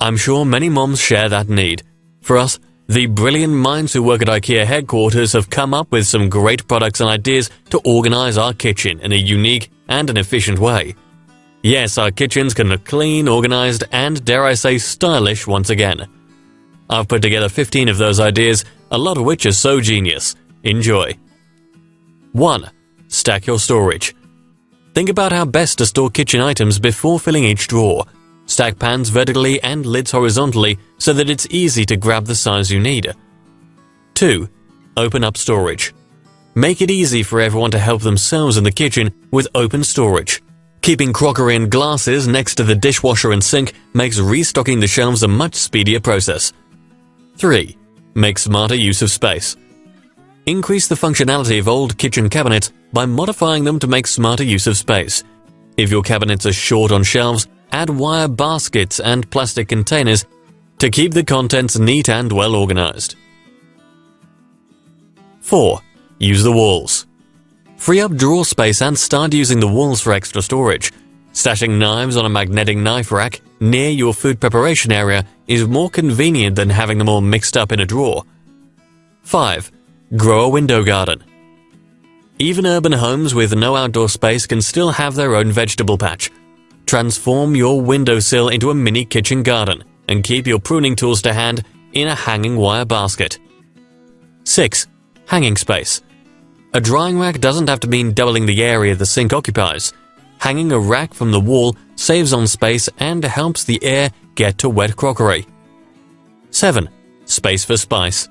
I'm sure many moms share that need. For us, the brilliant minds who work at IKEA headquarters have come up with some great products and ideas to organize our kitchen in a unique and an efficient way. Yes, our kitchens can look clean, organized, and, dare I say, stylish once again. I've put together 15 of those ideas, a lot of which are so genius. Enjoy. 1. Stack your storage. Think about how best to store kitchen items before filling each drawer. Stack pans vertically and lids horizontally so that it's easy to grab the size you need. 2. Open up storage. Make it easy for everyone to help themselves in the kitchen with open storage. Keeping crockery and glasses next to the dishwasher and sink makes restocking the shelves a much speedier process. 3. Make smarter use of space. Increase the functionality of old kitchen cabinets by modifying them to make smarter use of space. If your cabinets are short on shelves, add wire baskets and plastic containers to keep the contents neat and well organized. 4. Use the walls. Free up drawer space and start using the walls for extra storage. Stashing knives on a magnetic knife rack near your food preparation area is more convenient than having them all mixed up in a drawer. 5. Grow a window garden. Even urban homes with no outdoor space can still have their own vegetable patch. Transform your windowsill into a mini kitchen garden and keep your pruning tools to hand in a hanging wire basket. 6. Hanging space. A drying rack doesn't have to mean doubling the area the sink occupies. Hanging a rack from the wall saves on space and helps the air get to wet crockery. 7. Space for spice.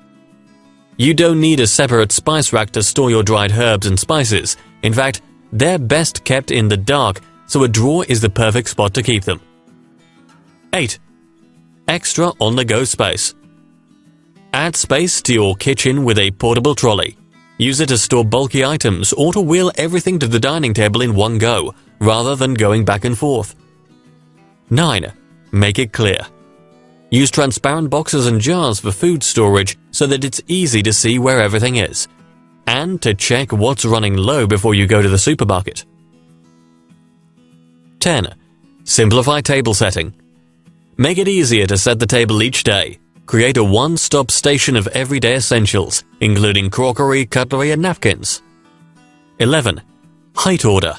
You don't need a separate spice rack to store your dried herbs and spices. In fact, they're best kept in the dark, so a drawer is the perfect spot to keep them. 8. Extra on-the-go space. Add space to your kitchen with a portable trolley. Use it to store bulky items or to wheel everything to the dining table in one go, rather than going back and forth. 9. Make it clear. Use transparent boxes and jars for food storage so that it's easy to see where everything is, and to check what's running low before you go to the supermarket. 10. Simplify table setting. Make it easier to set the table each day. Create a one-stop station of everyday essentials, including crockery, cutlery, and napkins. 11. Height order.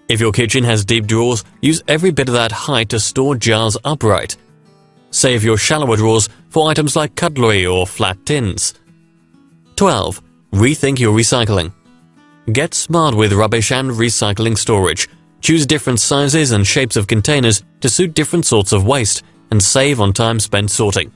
If your kitchen has deep drawers, use every bit of that height to store jars upright. Save your shallower drawers for items like cutlery or flat tins. 12. Rethink your recycling. Get smart with rubbish and recycling storage. Choose different sizes and shapes of containers to suit different sorts of waste and save on time spent sorting.